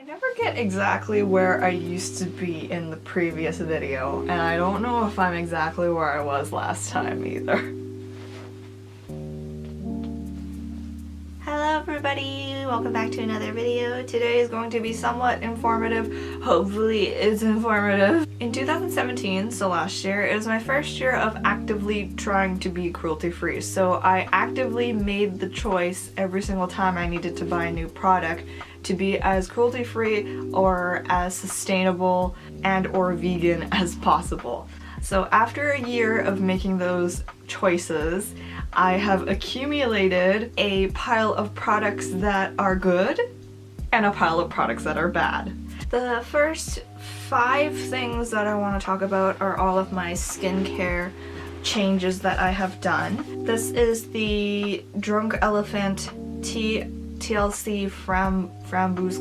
I never get exactly where I used to be in the previous video, and I don't know if I'm exactly where I was last time either. Hello everybody, welcome back to another video. Today is going to be somewhat informative. Hopefully it's informative. In 2017, so last year, it was my first year of actively trying to be cruelty free. So I actively made the choice every single time I needed to buy a new product to be as cruelty free or as sustainable and or vegan as possible. So after a year of making those choices, I have accumulated a pile of products that are good and a pile of products that are bad. The first 5 things that I want to talk about are all of my skincare changes that I have done. This is the Drunk Elephant TLC Framboos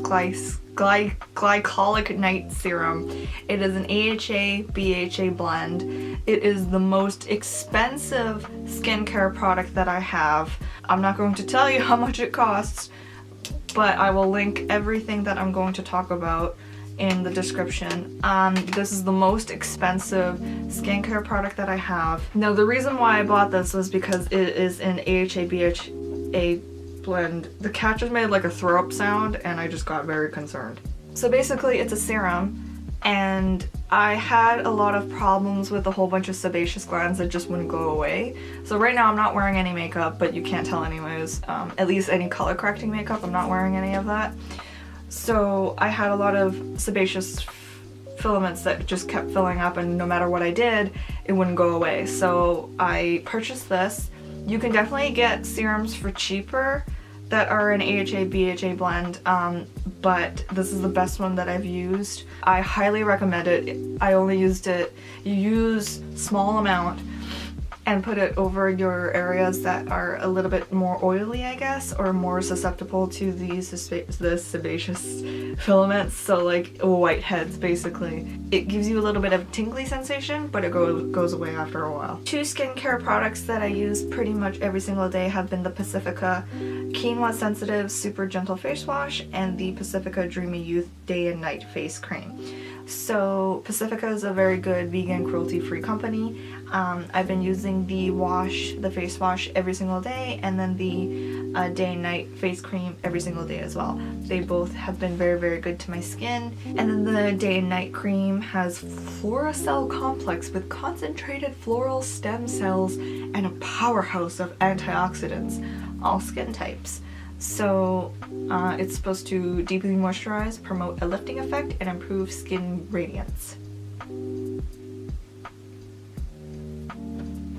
Glycolic Night Serum. It is an AHA/BHA blend. It is the most expensive skincare product that I have. I'm not going to tell you how much it costs, but I will link everything that I'm going to talk about in the description. This is the most expensive skincare product that I have. Now the reason why I bought this was because it is an AHA/BHA blend. The catch made like a throw up sound and I just got very concerned. So basically it's a serum, and I had a lot of problems with a whole bunch of sebaceous glands that just wouldn't go away. So right now I'm not wearing any makeup, but you can't tell anyways. At least any color correcting makeup, I'm not wearing any of that. So I had a lot of sebaceous filaments that just kept filling up, and no matter what I did, it wouldn't go away. So I purchased this. You can definitely get serums for cheaper that are an AHA/BHA blend, but this is the best one that I've used. I highly recommend it. I only used it, you use small amount and put it over your areas that are a little bit more oily, I guess, or more susceptible to the sebaceous filaments, so like whiteheads basically. It gives you a little bit of tingly sensation, but it goes away after a while. 2 skincare products that I use pretty much every single day have been the Pacifica Quinoa Sensitive Super Gentle Face Wash and the Pacifica Dreamy Youth Day and Night Face Cream. So Pacifica is a very good vegan cruelty-free company. I've been using the face wash every single day, and then the day and night face cream every single day as well. They both have been very, very good to my skin. And then the day and night cream has Floracell complex with concentrated floral stem cells and a powerhouse of antioxidants, all skin types. So it's supposed to deeply moisturize, promote a lifting effect, and improve skin radiance.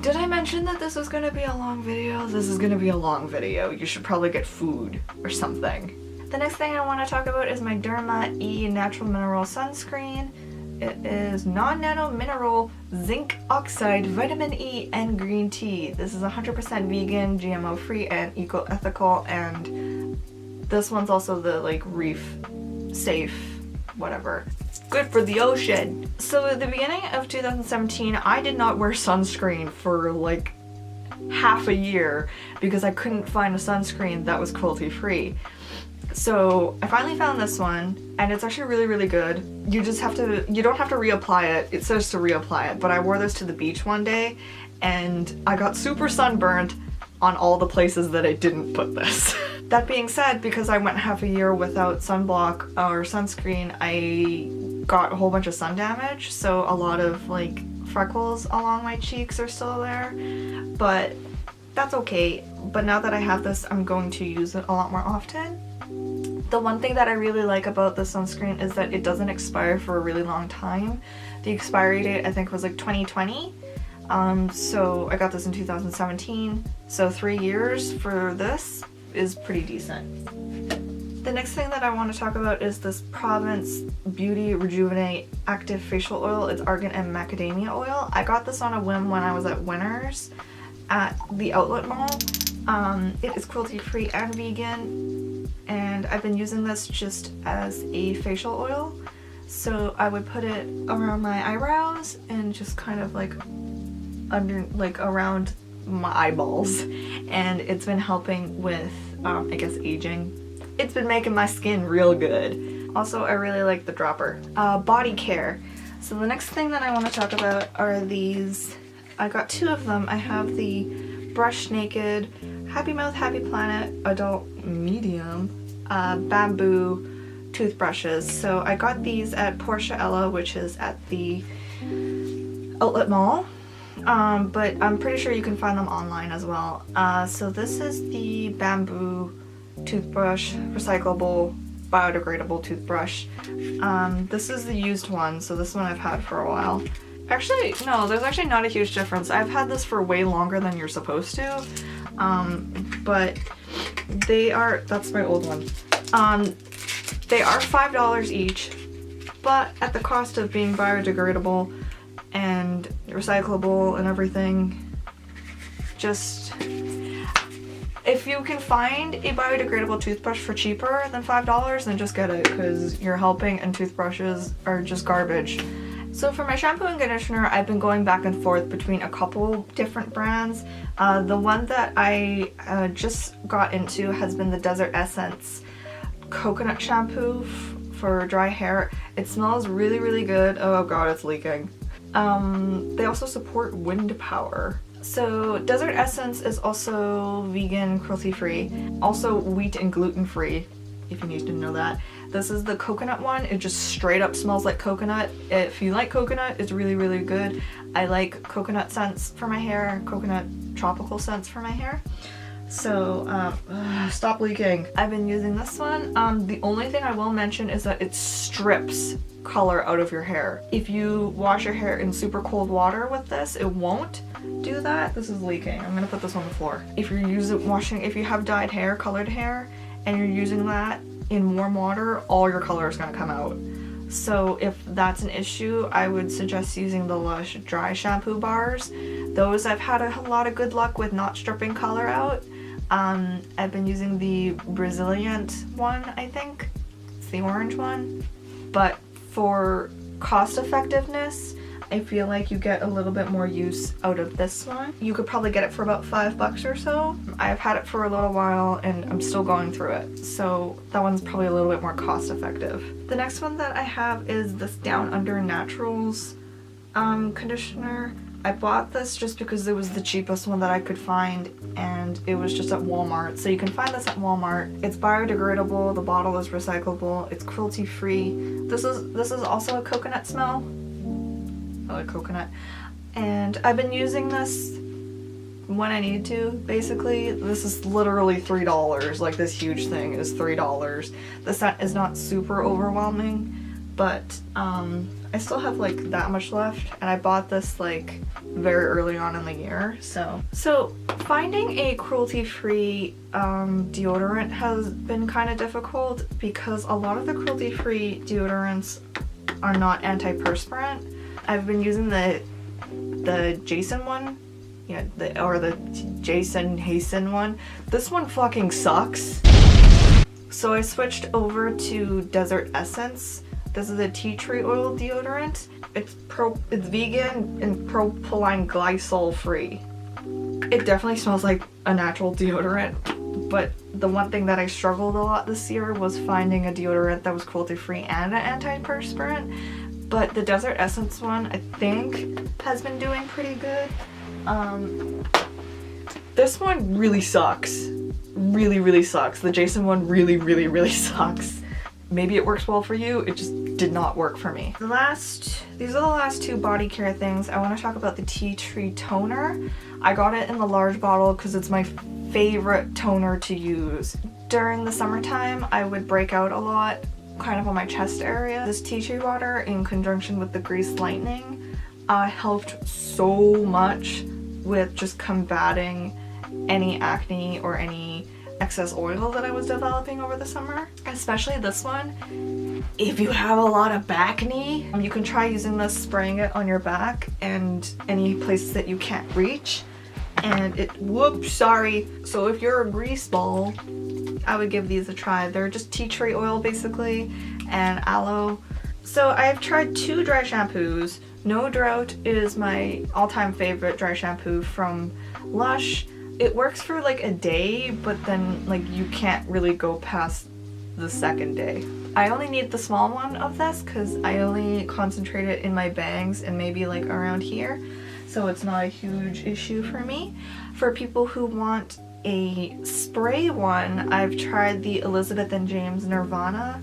Did I mention that this was going to be a long video? This is going to be a long video. You should probably get food or something. The next thing I want to talk about is my Derma E Natural Mineral Sunscreen. It is non-nano mineral zinc oxide, vitamin E, and green tea. This is 100% vegan, GMO free, and eco-ethical, and this one's also the like reef safe, whatever. Good for the ocean. So at the beginning of 2017, I did not wear sunscreen for like half a year because I couldn't find a sunscreen that was cruelty free. So I finally found this one, and it's actually really, really good. You don't have to reapply it. It says to reapply it, but I wore this to the beach one day and I got super sunburned on all the places that I didn't put this. That being said, because I went half a year without sunblock or sunscreen, I got a whole bunch of sun damage, so a lot of like freckles along my cheeks are still there, but that's okay. But now that I have this, I'm going to use it a lot more often. The one thing that I really like about the sunscreen is that it doesn't expire for a really long time. The expiry date I think was like 2020. So I got this in 2017. So 3 years for this is pretty decent. The next thing that I want to talk about is this Provence Beauty Rejuvenate Active Facial Oil. It's argan and macadamia oil. I got this on a whim when I was at Winners at the outlet mall. It is cruelty free and vegan, and I've been using this just as a facial oil. So I would put it around my eyebrows and just kind of like under, like around my eyeballs, and it's been helping with I guess aging. It's been making my skin real good. Also, I really like the dropper. Body care. So the next thing that I want to talk about are these. I got 2 of them. I have the Brush Naked Happy Mouth Happy Planet Adult Medium bamboo toothbrushes. So I got these at Portia Ella, which is at the outlet mall. But I'm pretty sure you can find them online as well. So this is the bamboo toothbrush, recyclable, biodegradable toothbrush. This is the used one, so this one I've had for a while. Actually, no, there's actually not a huge difference. I've had this for way longer than you're supposed to. But they are, that's my old one. They are $5 each, but at the cost of being biodegradable and recyclable and everything, just, if you can find a biodegradable toothbrush for cheaper than $5, then just get it, because you're helping and toothbrushes are just garbage. So for my shampoo and conditioner, I've been going back and forth between a couple different brands. The one that I just got into has been the Desert Essence coconut shampoo for dry hair. It smells really, really good. Oh god, it's leaking. They also support wind power. So Desert Essence is also vegan, cruelty-free, also wheat and gluten-free, if you need to know that. This is the coconut one. It just straight up smells like coconut. If you like coconut, it's really, really good. I like coconut scents for my hair, coconut tropical scents for my hair. So, stop leaking. I've been using this one. The only thing I will mention is that it strips color out of your hair. If you wash your hair in super cold water with this, it won't do that. This is leaking. I'm gonna put this on the floor. If you're if you have dyed hair, colored hair, and you're using that in warm water, all your color is gonna come out. So if that's an issue, I would suggest using the Lush dry shampoo bars. Those I've had a lot of good luck with not stripping color out. I've been using the Brazilian one, I think. It's the orange one. But for cost effectiveness, I feel like you get a little bit more use out of this one. You could probably get it for about $5 or so. I've had it for a little while and I'm still going through it. So that one's probably a little bit more cost effective. The next one that I have is this Down Under Naturals conditioner. I bought this just because it was the cheapest one that I could find and it was just at Walmart. So you can find this at Walmart. It's biodegradable, the bottle is recyclable, it's cruelty free. This is also a coconut smell. I like coconut. And I've been using this when I need to, basically. This is literally $3. Like, this huge thing is $3. The scent is not super overwhelming, but I still have like that much left, and I bought this like very early on in the year. So finding a cruelty-free deodorant has been kind of difficult because a lot of the cruelty-free deodorants are not antiperspirant. I've been using the Jason one, yeah, or the Jason Hasten one. This one fucking sucks. So I switched over to Desert Essence. This is a tea tree oil deodorant. It's vegan and propylene glycol free. It definitely smells like a natural deodorant, but the one thing that I struggled a lot this year was finding a deodorant that was cruelty free and an antiperspirant. But the Desert Essence one, I think, has been doing pretty good. This one really sucks. Really, really sucks. The Jason one really, really, really sucks. Maybe it works well for you, it just did not work for me. These are the last 2 body care things. I want to talk about the Tea Tree Toner. I got it in the large bottle because it's my favorite toner to use. During the summertime, I would break out a lot, kind of on my chest area. This tea tree water, in conjunction with the Grease Lightning, helped so much with just combating any acne or any excess oil that I was developing over the summer, especially this one. If you have a lot of back knee, you can try using this, spraying it on your back and any places that you can't reach, and so if you're a grease ball, I would give these a try. They're just tea tree oil basically and aloe. So I've tried 2 dry shampoos. No Drought is my all-time favorite dry shampoo from Lush. It works for like a day, but then like you can't really go past the second day. I only need the small one of this because I only concentrate it in my bangs and maybe like around here, so it's not a huge issue for me. For people who want a spray one, I've tried the Elizabeth & James Nirvana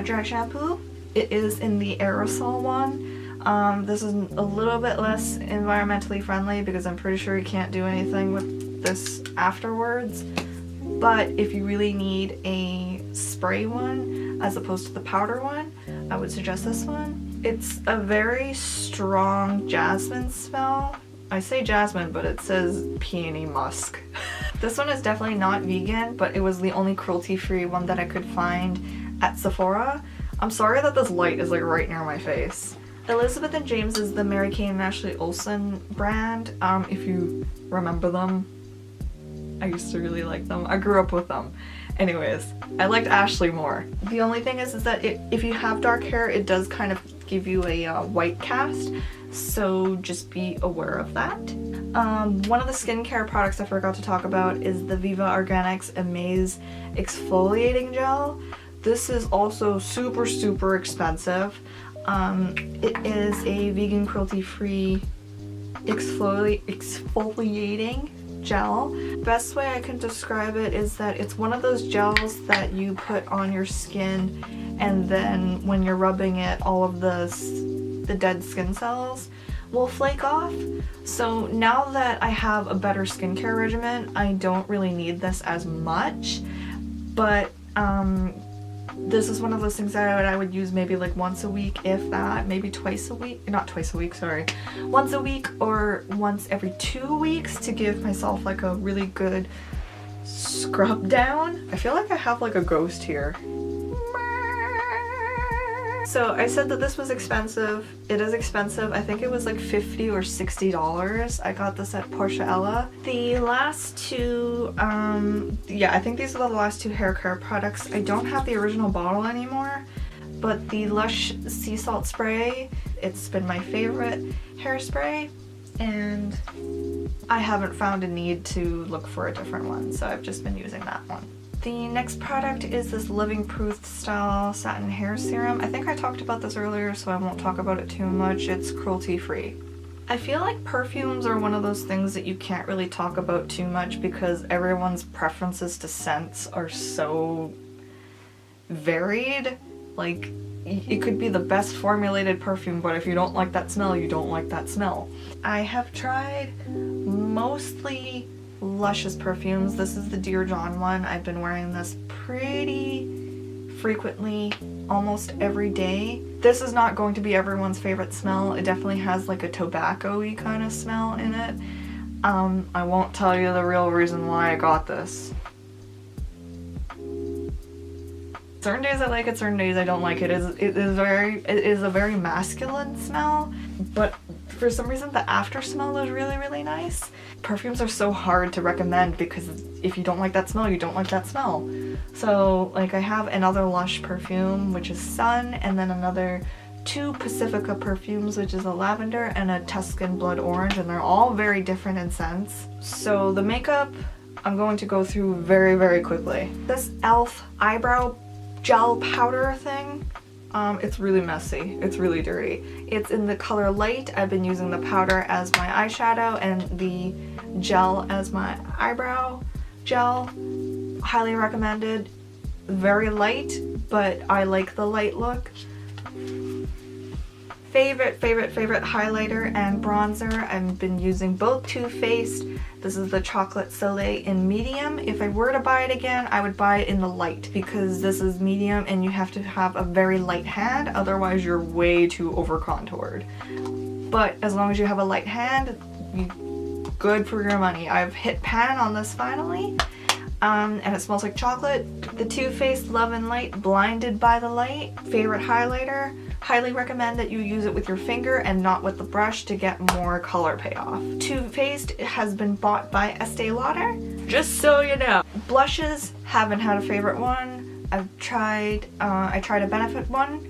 dry shampoo. It is in the aerosol one. This is a little bit less environmentally friendly because I'm pretty sure you can't do anything with this afterwards. But if you really need a spray one as opposed to the powder one, I would suggest this one. It's a very strong jasmine smell. I say jasmine, but it says peony musk. This one is definitely not vegan, but it was the only cruelty-free one that I could find at Sephora. I'm sorry that this light is like right near my face. Elizabeth & James is the Mary Kay and Ashley Olsen brand. If you remember them, I used to really like them. I grew up with them. Anyways, I liked Ashley more. The only thing is that if you have dark hair, it does kind of give you a white cast, so just be aware of that. One of the skincare products I forgot to talk about is the Viva Organics Amaze Exfoliating Gel. This is also super expensive. It is a vegan cruelty-free exfoliating gel. Best way I can describe it is that it's one of those gels that you put on your skin, and then when you're rubbing it, all of the dead skin cells will flake off. So now that I have a better skincare regimen, I don't really need this as much, but this is one of those things that I would use maybe like once a week, if that, maybe twice a week, not twice a week, sorry, once a week or once every 2 weeks to give myself like a really good scrub down. I feel like I have like a ghost here. So I said that this was expensive. It is expensive. I think it was like $50 or $60. I got this at Portiaella. The last two, yeah, I think these are the last two hair care products. I don't have the original bottle anymore, but the Lush Sea Salt Spray, it's been my favorite hairspray, and I haven't found a need to look for a different one, so I've just been using that one. The next product is this Living Proof style satin hair serum. I think I talked about this earlier, so I won't talk about it too much. It's cruelty free. I feel like perfumes are one of those things that you can't really talk about too much because everyone's preferences to scents are so varied. Like, it could be the best formulated perfume, but if you don't like that smell, you don't like that smell. I have tried mostly Lush's perfumes. This is the Dear John one. I've been wearing this pretty frequently, almost every day. This is not going to be everyone's favorite smell. It definitely has like a tobacco-y kind of smell in it. I won't tell you the real reason why I got this. Certain days I like it, certain days I don't like it. It is a very masculine smell, but for some reason the after smell is really nice. Perfumes are so hard to recommend because if you don't like that smell, you don't like that smell. So like I have another Lush perfume, which is Sun, and then another two Pacifica perfumes, which is a lavender and a Tuscan blood orange, and they're all very different in scents. So the makeup I'm going to go through very quickly. This e.l.f. eyebrow gel powder thing, it's really messy, it's really dirty. It's in the color Light. I've been using the powder as my eyeshadow and the gel as my eyebrow gel. Highly recommended. Very light, but I like the light look. Favorite highlighter and bronzer. I've been using both Too Faced. This is the Chocolate Soleil in medium. If I were to buy it again, I would buy it in the light because this is medium and you have to have a very light hand, otherwise you're way too over contoured. But as long as you have a light hand, you're good for your money. I've hit pan on this finally, and it smells like chocolate. The Too Faced Love and Light Blinded by the Light. Favorite highlighter. Highly recommend that you use it with your finger and not with the brush to get more color payoff. Too Faced has been bought by Estee Lauder, just so you know. Blushes, haven't had a favorite one. I tried a Benefit one,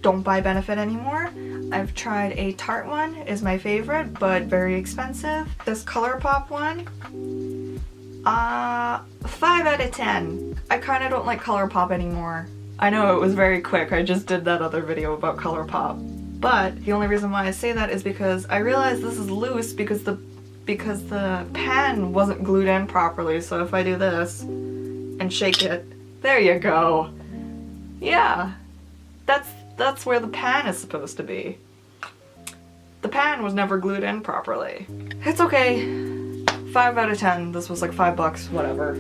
don't buy Benefit anymore. I've tried a Tarte one, is my favorite, but very expensive. This ColourPop one, 5 out of 10. I kind of don't like ColourPop anymore. I know it was very quick, I just did that other video about ColourPop. But the only reason why I say that is because I realized this is loose because the pen wasn't glued in properly, so if I do this and shake it, there you go. Yeah, that's where the pan is supposed to be. The pan was never glued in properly. It's okay. 5 out of 10. This was like $5, whatever.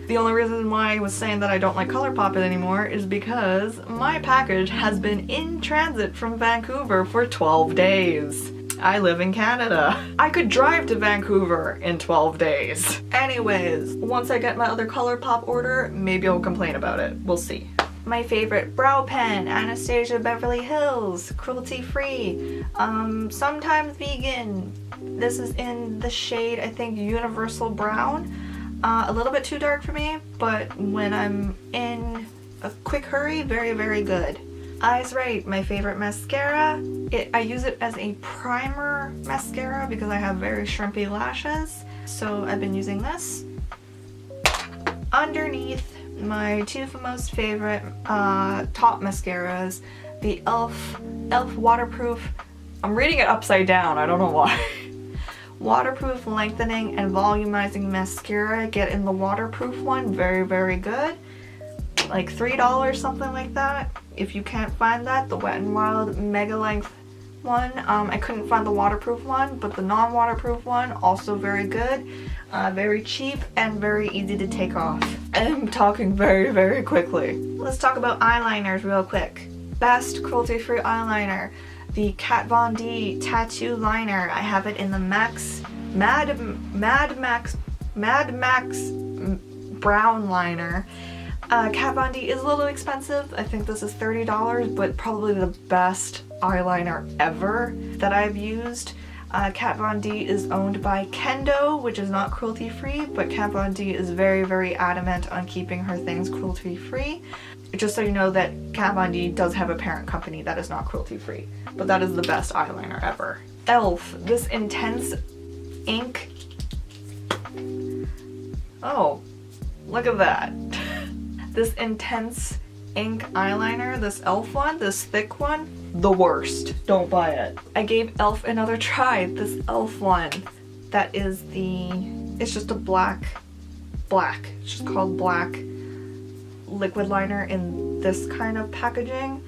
The only reason why I was saying that I don't like ColourPop anymore is because my package has been in transit from Vancouver for 12 days. I live in Canada. I could drive to Vancouver in 12 days. Anyways, once I get my other ColourPop order, maybe I'll complain about it. We'll see. My favorite brow pen, Anastasia Beverly Hills, cruelty free, sometimes vegan. This is in the shade, I think, Universal Brown. A little bit too dark for me, but when I'm in a quick hurry, very, very good. Eyes Right, my favorite mascara. I use it as a primer mascara because I have very shrimpy lashes, so I've been using this. Underneath, my two most favorite top mascaras, the e.l.f. Waterproof, I'm reading it upside down, I don't know why. Waterproof Lengthening and Volumizing Mascara. Get in the waterproof one, very, very good. Like $3, something like that. If you can't find that, the Wet n Wild Mega Length one. I couldn't find the waterproof one, but the non-waterproof one, also very good. Very cheap and very easy to take off. I'm talking very, very quickly. Let's talk about eyeliners real quick. Best cruelty-free eyeliner. The Kat Von D Tattoo Liner. I have it in the Mad Max Brown Liner. Kat Von D is a little expensive. I think this is $30, but probably the best eyeliner ever that I've used. Kat Von D is owned by Kendo, which is not cruelty free, but Kat Von D is very, very adamant on keeping her things cruelty free. Just so you know that Kat Von D does have a parent company that is not cruelty free, but that is the best eyeliner ever. e.l.f. This Intense Ink. Oh, look at that. This Intense Ink eyeliner, this e.l.f. one, this thick one, the worst. Don't buy it. I gave e.l.f. another try. This e.l.f. one, that is it's just a black, it's just called black liquid liner in this kind of packaging.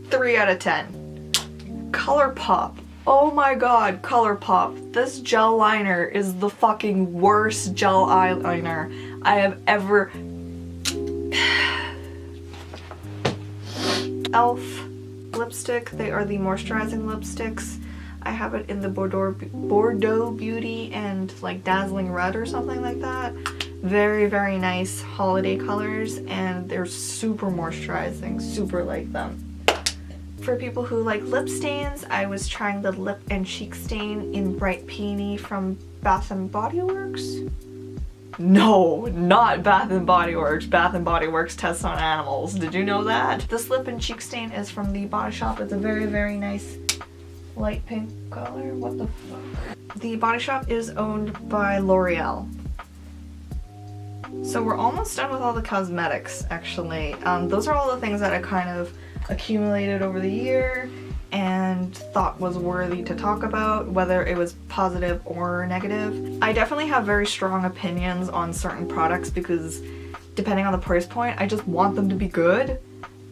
3 out of 10. ColourPop. Oh my god, ColourPop. This gel liner is the fucking worst gel eyeliner I have ever... e.l.f. lipstick. They are the moisturizing lipsticks. I have it in the Bordeaux Beauty and like Dazzling Red or something like that. Very, very nice holiday colors, and they're super moisturizing, super like them. For people who like lip stains, I was trying the lip and cheek stain in Bright Peony from Bath & Body Works. No, not Bath & Body Works. Bath & Body Works tests on animals. Did you know that? This lip and cheek stain is from The Body Shop. It's a very, very nice light pink color. What the fuck? The Body Shop is owned by L'Oreal. So we're almost done with all the cosmetics, actually. Those are all the things that I kind of accumulated over the year and thought was worthy to talk about, whether it was positive or negative. I definitely have very strong opinions on certain products because depending on the price point, I just want them to be good.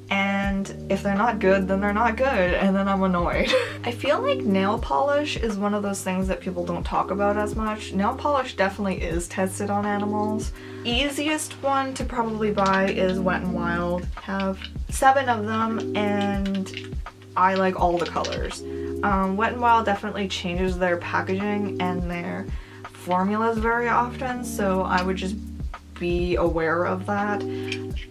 And if they're not good, then they're not good, and then I'm annoyed. I feel like nail polish is one of those things that people don't talk about as much. Nail polish definitely is tested on animals. Easiest one to probably buy is Wet n Wild. Have 7 of them, and I like all the colors. Wet n Wild definitely changes their packaging and their formulas very often, so I would just be aware of that.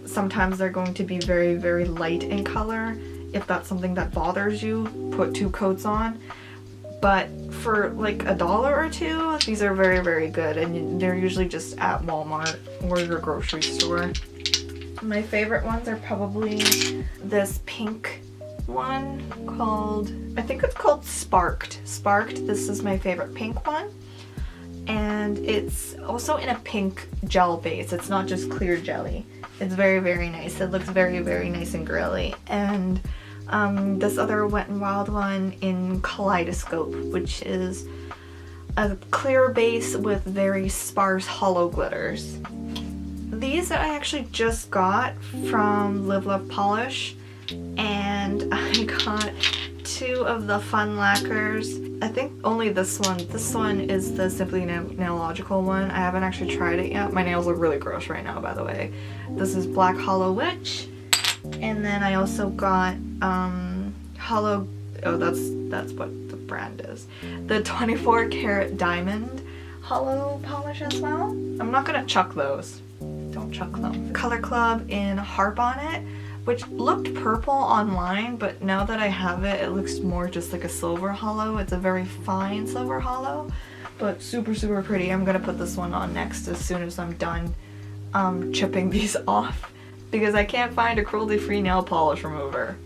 Sometimes they're going to be very, very light in color. If that's something that bothers you, put 2 coats on. But for like $1 or $2, these are very, very good, and they're usually just at Walmart or your grocery store. My favorite ones are probably this pink one called, I think it's called Sparked. This is my favorite pink one. and it's also in a pink gel base. It's not just clear jelly. It's very, very nice. It looks very, very nice and girly. And this other Wet n Wild one in Kaleidoscope, which is a clear base with very sparse hollow glitters. These I actually just got from Live Love Polish, and I got 2 of the fun lacquers. I think only this one. This one is the Simply Nailogical one. I haven't actually tried it yet. My nails are really gross right now, by the way. This is Black Hollow Witch. And then I also got Hollow, oh that's what the brand is. The 24 karat diamond hollow polish as well. I'm not gonna chuck those. Don't chuck them. Color Club in Harp on It, which looked purple online, but now that I have it, it looks more just like a silver hollow. It's a very fine silver hollow, but super, super pretty. I'm gonna put this one on next as soon as I'm done chipping these off, because I can't find a cruelty-free nail polish remover.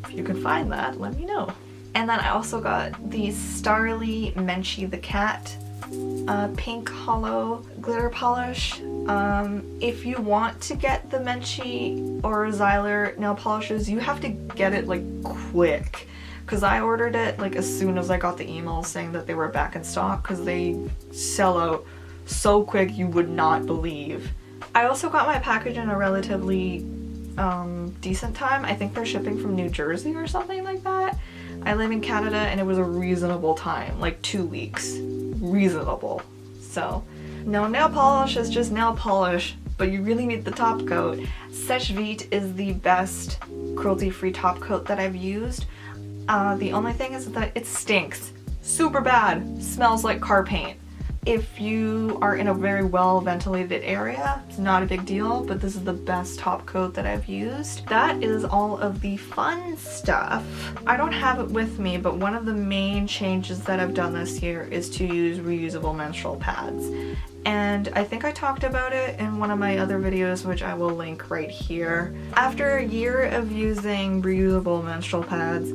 If you can find that, let me know. And then I also got the Starly Menchie the Cat pink hollow glitter polish. If you want to get the Menchie or Xyler nail polishes, you have to get it like quick, because I ordered it like as soon as I got the email saying that they were back in stock, because they sell out so quick you would not believe. I also got my package in a relatively decent time. I think they're shipping from New Jersey or something like that. I live in Canada and it was a reasonable time, like 2 weeks. Reasonable. So, no, nail polish is just nail polish, but you really need the top coat. Sèche Vite is the best cruelty-free top coat that I've used. The only thing is that it stinks. Super bad. Smells like car paint. If you are in a very well ventilated area, it's not a big deal, but this is the best top coat that I've used. That is all of the fun stuff. I don't have it with me, but one of the main changes that I've done this year is to use reusable menstrual pads. And I think I talked about it in one of my other videos, which I will link right here. After a year of using reusable menstrual pads,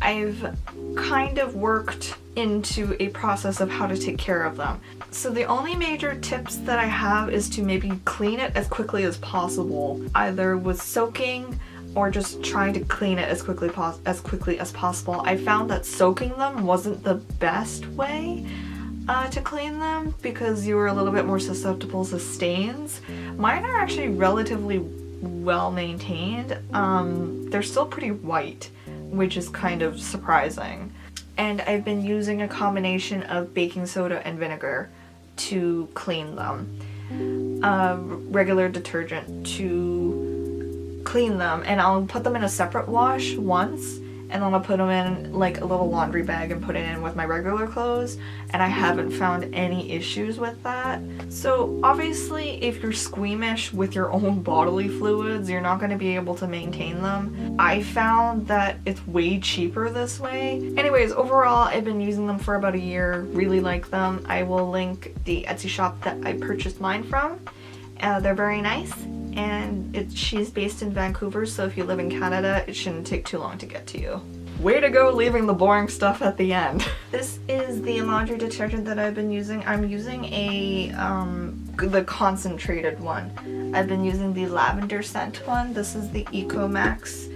I've kind of worked into a process of how to take care of them. So the only major tips that I have is to maybe clean it as quickly as possible, either with soaking or just trying to clean it as quickly as possible. I found that soaking them wasn't the best way to clean them, because you were a little bit more susceptible to stains. Mine are actually relatively well maintained. They're still pretty white, which is kind of surprising. And I've been using a combination of baking soda and vinegar to clean them. Regular detergent to clean them, and I'll put them in a separate wash once, and then I'll put them in like a little laundry bag and put it in with my regular clothes, and I haven't found any issues with that. So obviously if you're squeamish with your own bodily fluids, you're not going to be able to maintain them. I found that it's way cheaper this way. Anyways, overall I've been using them for about a year, really like them. I will link the Etsy shop that I purchased mine from. They're very nice, and she's based in Vancouver, so if you live in Canada, it shouldn't take too long to get to you. Way to go leaving the boring stuff at the end. This is the laundry detergent that I've been using. I'm using the concentrated one. I've been using the lavender scent one. This is the Eco Max.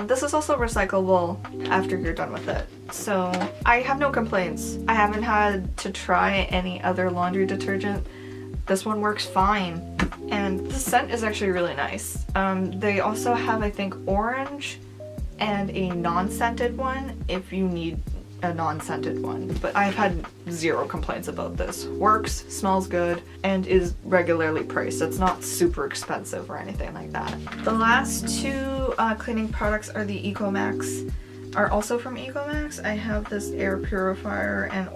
This is also recyclable after you're done with it. So I have no complaints. I haven't had to try any other laundry detergent. This one works fine. And the scent is actually really nice. They also have, I think, orange and a non-scented one if you need a non-scented one. But I've had zero complaints about this. Works, smells good, and is regularly priced. It's not super expensive or anything like that. The last 2 cleaning products are the Eco Max. Are also from Eco Max. I have this air purifier and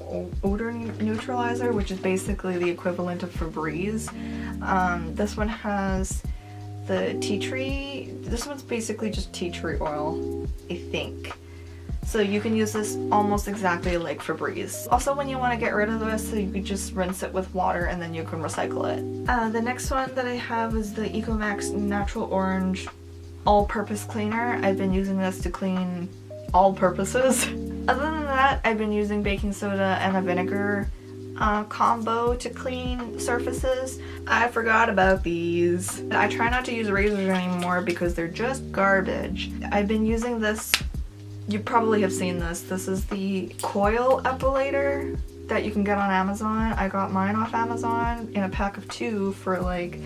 odor neutralizer, which is basically the equivalent of Febreze. This one has the tea tree. This one's basically just tea tree oil, I think. So you can use this almost exactly like Febreze. Also, when you want to get rid of this, so you can just rinse it with water and then you can recycle it. The next one that I have is the Eco Max Natural Orange All-Purpose Cleaner. I've been using this to clean all purposes. Other than that, I've been using baking soda and a vinegar combo to clean surfaces. I forgot about these. I try not to use razors anymore because they're just garbage. I've been using this, you probably have seen this. This is the coil epilator that you can get on Amazon. I got mine off Amazon in a pack of 2 for like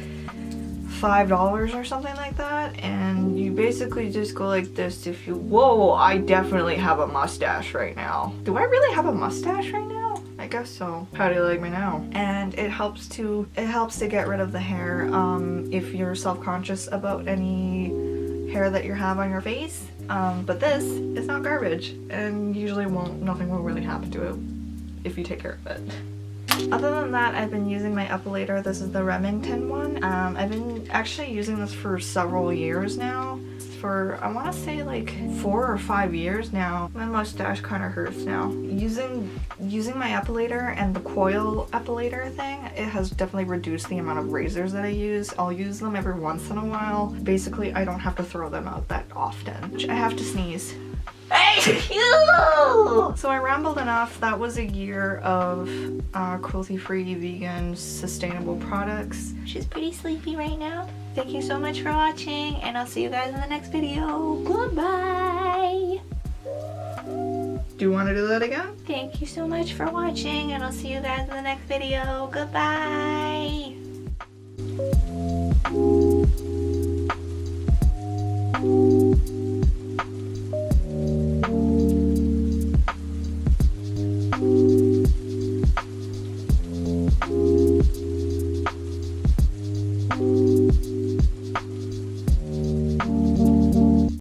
$5 or something like that, and you basically just go like this if you— whoa, I definitely have a mustache right now. Do I really have a mustache right now? I guess so. How do you like me now? And it helps to get rid of the hair if you're self-conscious about any hair that you have on your face. But this is not garbage, and usually nothing will really happen to it if you take care of it. Other than that, I've been using my epilator. This is the Remington one. I've been actually using this for several years now. For, I want to say like 4 or 5 years now. My mustache kind of hurts now. Using my epilator and the coil epilator thing, it has definitely reduced the amount of razors that I use. I'll use them every once in a while. Basically, I don't have to throw them out that often. I have to sneeze. So I rambled enough. That was a year of cruelty-free, vegan, sustainable products. She's pretty sleepy right now. Thank you so much for watching, and I'll see you guys in the next video. Goodbye! Do you want to do that again? Thank you so much for watching, and I'll see you guys in the next video. Goodbye!